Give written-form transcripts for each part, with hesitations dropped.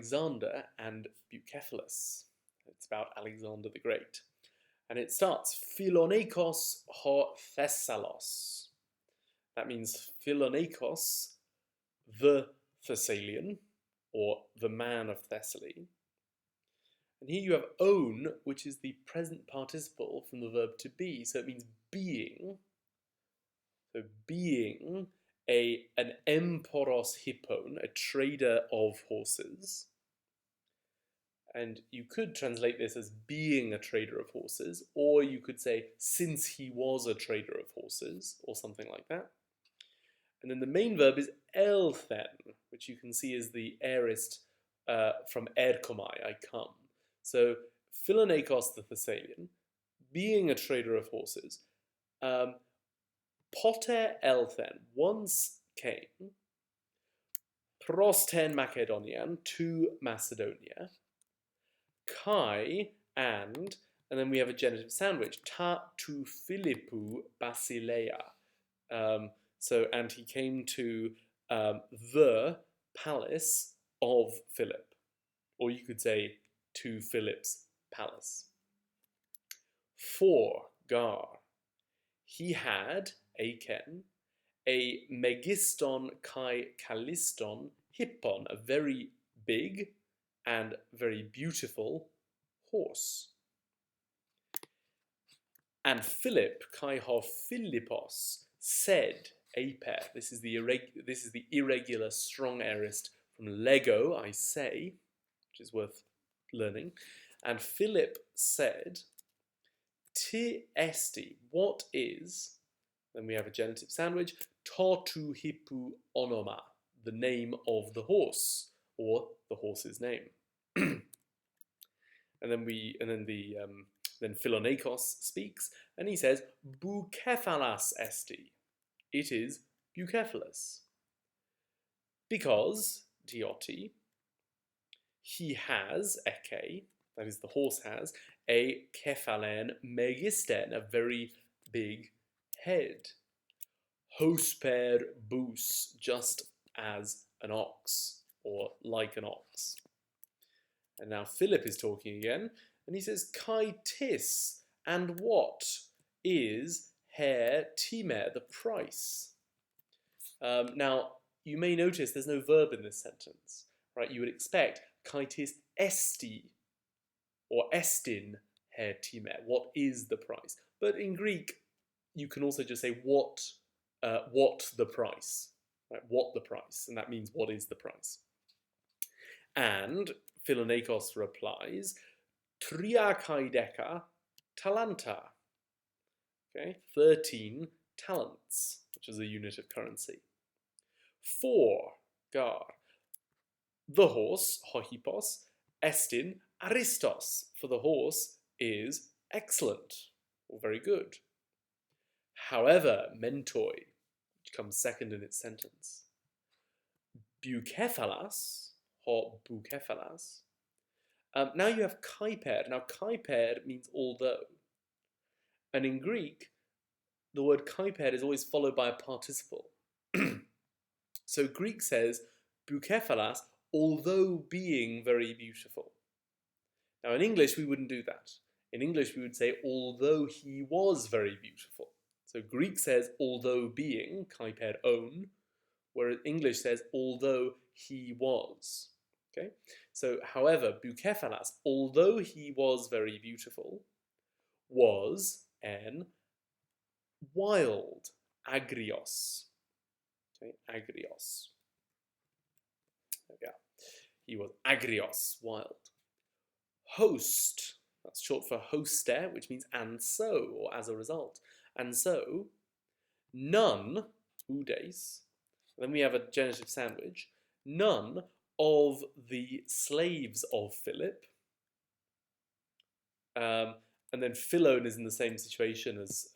Alexander and Bucephalas. It's about Alexander the Great. And it starts, Philonekos ho Thessalos. That means Philonekos, the Thessalian, or the man of Thessaly. And here you have own, which is the present participle from the verb to be. So it means being. So being an emporos hippon, a trader of horses. And you could translate this as being a trader of horses, or you could say since he was a trader of horses, or something like that. And then the main verb is elthen, which you can see is the aorist from erkomai, I come. So Philonekos the Thessalian, being a trader of horses, poter elthen, once came, prosten Macedonian, to Macedonia, kai, and then we have a genitive sandwich, ta to Philippu Basileia. And he came to the palace of Philip, or you could say to Philip's palace. 4. Gar. He had, Aiken, a megiston kai kaliston hippon, a very big and very beautiful horse. And Philip, kai ho Philippos, said, aper. This is the irregular strong aorist from Lego, I say, which is worth learning. And Philip said, ti esti, what is, then we have a genitive sandwich, totu hippu onoma, the name of the horse, or the horse's name. Then Philonekos speaks, and he says, Bucephalas esti. It is Bucephalas. Because, dioti, he has, eke, that is the horse has, a kephalen megisten, a very big head. Hosper bus, just as an ox, or like an ox. And now Philip is talking again, and he says, kai tis, and what is her timer, the price? Now, you may notice there's no verb in this sentence, right? You would expect kai tis esti, or estin her timer, what is the price? But in Greek, you can also just say what the price, right? What the price, and that means what is the price. And Philonekos replies, tria kai deca talanta. Okay, 13 talents, which is a unit of currency. 4, gar. The horse, hohippos, estin aristos, for the horse is excellent, or very good. However, mentoi, which comes second in its sentence. Bucephalas, or Bucephalas. Now you have kaiper. Now kaiper means although. And in Greek, the word kaiper is always followed by a participle. So Greek says, Bucephalas, although being very beautiful. Now in English, we wouldn't do that. In English, we would say, although he was very beautiful. So Greek says, although being, kaiper own, whereas English says, although he was. Okay? So, however, Bucephalas, although he was very beautiful, was an wild, agrios. Okay, agrios. There we go. He was agrios, wild. Host, that's short for hoster, which means and so, or as a result. And so, none, udes, then we have a genitive sandwich, none of the slaves of Philip, and then Philone is in the same situation as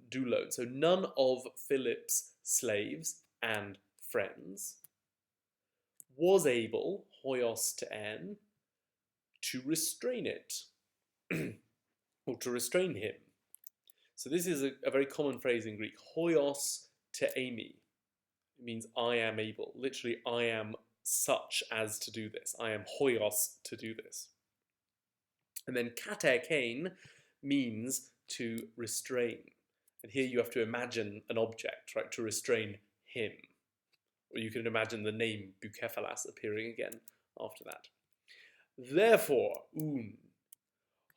Doulone. So none of Philip's slaves and friends was able, hoios to en, to restrain it, or to restrain him. So this is a very common phrase in Greek, hoios to eimi. It means I am able. Literally, I am such as to do this. I am hoios to do this. And then katekein means to restrain. And here you have to imagine an object, right, to restrain him. Or you can imagine the name Bucephalas appearing again after that. Therefore,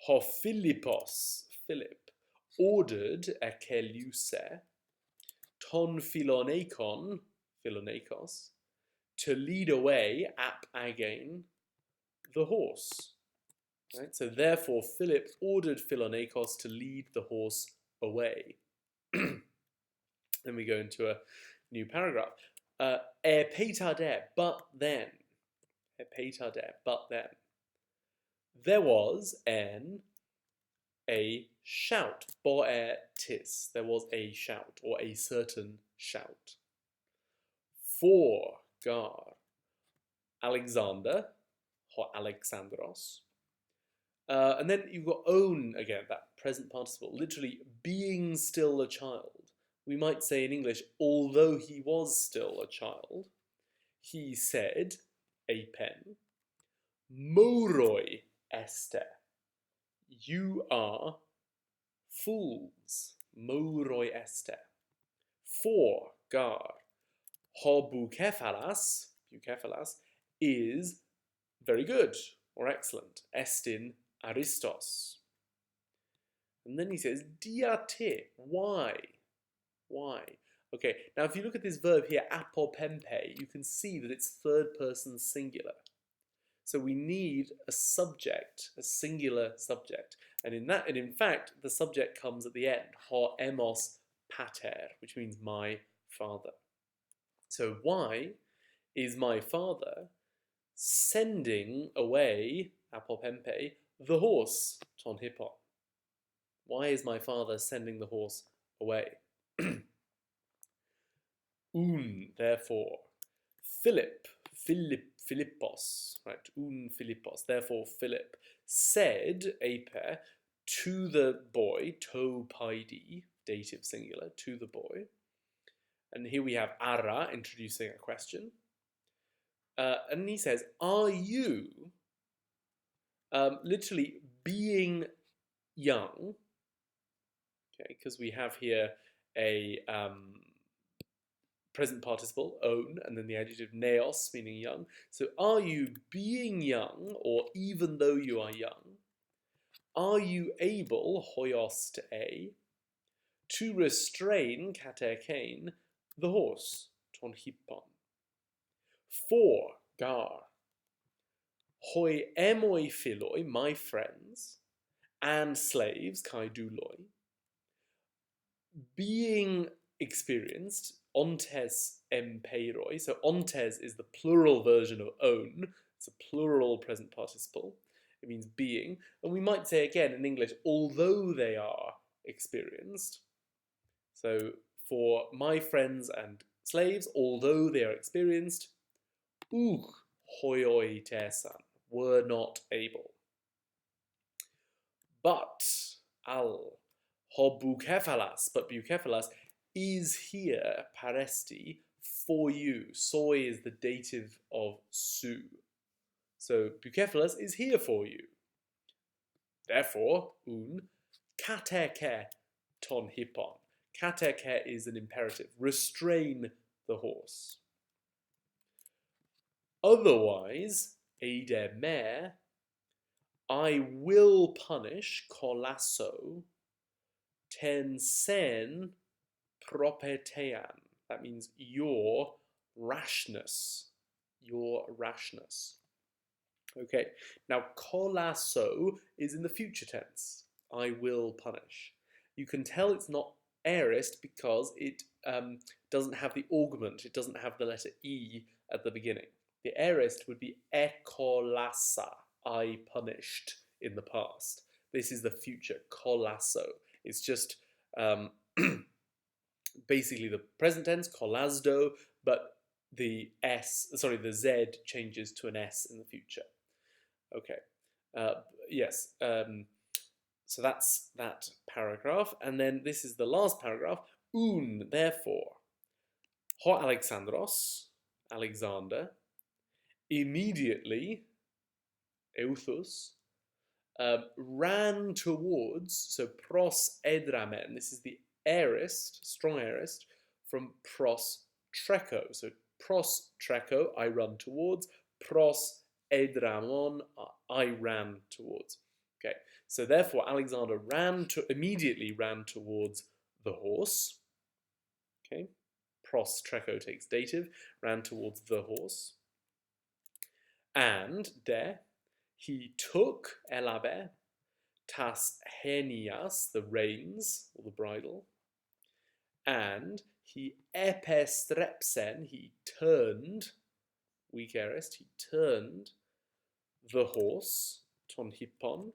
ho Philippos, Philip, ordered ekelusse ton philonekon, philonekos, to lead away ap again the horse. Right? So therefore, Philip ordered Philonekos to lead the horse away. Then we go into a new paragraph. Petade, but then. Petade, but then. There was a shout. Boetis. There was a shout, or a certain shout. For Gar. Alexander, or Alexandros. And then you've got own again, that present participle, literally being still a child. We might say in English, although he was still a child, he said, a pen, moroi este, you are fools, moroi este. For Gar, ho Bucephalas is very good or excellent, estin Aristos. And then he says, diate, why? Why? Okay, now if you look at this verb here, apopempe, you can see that it's third person singular. So we need a subject, a singular subject. And in fact, the subject comes at the end, ho emos pater, which means my father. So why is my father sending away, apopempe, the horse, ton hippon? Why is my father sending the horse away? Therefore, Philippos, right? Philippos. Therefore, Philip said, aper, to the boy, to paidi, dative singular, to the boy. And here we have ara introducing a question. And he says, are you, literally being young, okay, because we have here a present participle, own, and then the adjective neos, meaning young. So are you being young, or even though you are young, are you able, hoios to a, to restrain, katekein, the horse, ton hippon? For Gar, hoi emoi philoi, my friends, and slaves, kai douloi, being experienced, ontes empeiroi, so ontes is the plural version of own, it's a plural present participle, it means being, and we might say again in English, although they are experienced. So for my friends and slaves, although they are experienced, hoioi tesan, were not able. But al ho Bucephalas, but Bucephalas is here, paresti, for you. Soi is the dative of su. So Bucephalas is here for you. Therefore, kateke ton hippon. Kateke is an imperative. Restrain the horse. Otherwise, eide me, I will punish, kolasso, ten sen propetean. That means your rashness. Your rashness. Okay, now kolasso is in the future tense. I will punish. You can tell it's not aorist because it doesn't have the augment. It doesn't have the letter E at the beginning. The aorist would be ekolassa, I punished in the past. This is the future, kolasso. It's just basically the present tense, kolasdo, but the Z changes to an S in the future. Okay, yes, so that's that paragraph, and then this is the last paragraph, therefore, ho Alexandros, Alexander, immediately, euthus, ran towards, so pros edramen, this is the aorist, strong aorist, from pros trecho. So pros trecho, I run towards, pros edramon, I ran towards. Okay, so therefore Alexander immediately ran towards the horse. Okay, pros trecho takes dative, ran towards the horse. And there he took elabe, tas henias, the reins, or the bridle, and he epestrepsen, he turned, weak aorist, he turned the horse, ton hippon,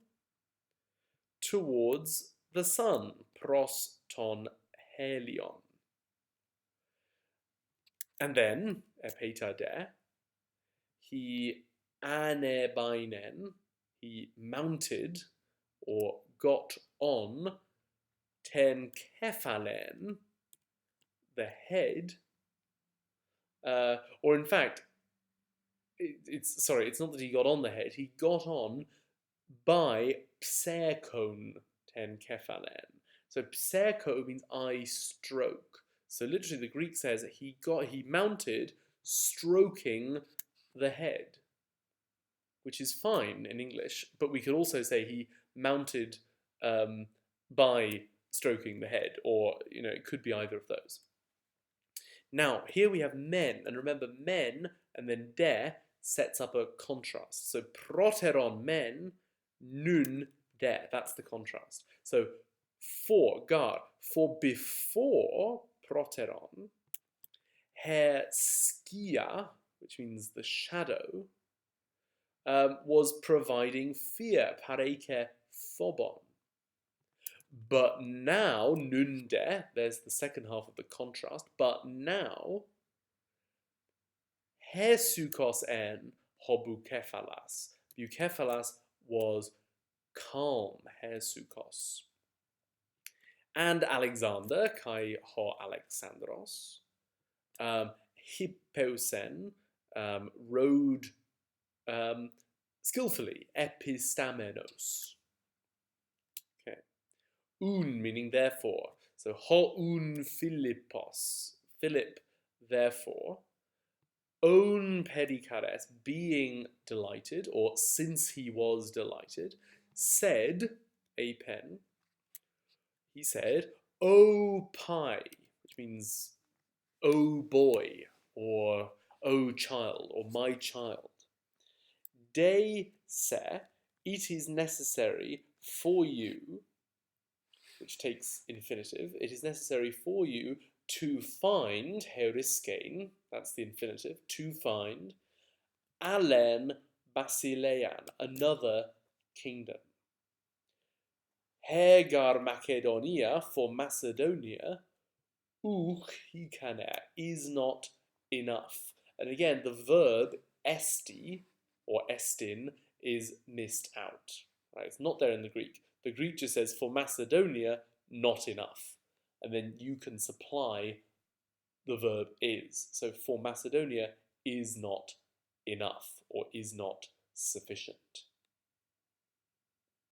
towards the sun, pros ton helion. And then, epeta de, he anebainen, he mounted or got on ten kephalen, the head, or in fact, it's not that he got on the head, he got on by pserkon ten kephalen. So pserko means I stroke. So literally the Greek says that he mounted stroking the head, which is fine in English, but we could also say he mounted by stroking the head, or it could be either of those. Now here we have men, and remember men and then de sets up a contrast. So proteron men, nun de, that's the contrast. So for before proteron, her skia, which means the shadow, was providing fear, pareke phobon. But now, nunde, there's the second half of the contrast, but now, hesukos en ho Bucephalas. Bucephalas was calm, hesukos. And Alexander, kai ho Alexandros, hippeusen, rode skillfully, epistamenos. Okay. Un meaning therefore. So ho un Philippos. Philip, therefore. On pedikares, being delighted, or since he was delighted, said, a pen, he said, O pai, which means, O boy, or O child, or my child. De se, it is necessary for you, which takes infinitive, it is necessary for you to find, heriskein, that's the infinitive, to find, alen basilean, another kingdom. Hegar Macedonia, for Macedonia, hikane, is not enough. And again, the verb esti, or estin, is missed out. Right? It's not there in the Greek. The Greek just says, for Macedonia, not enough. And then you can supply the verb is. So for Macedonia is not enough, or is not sufficient.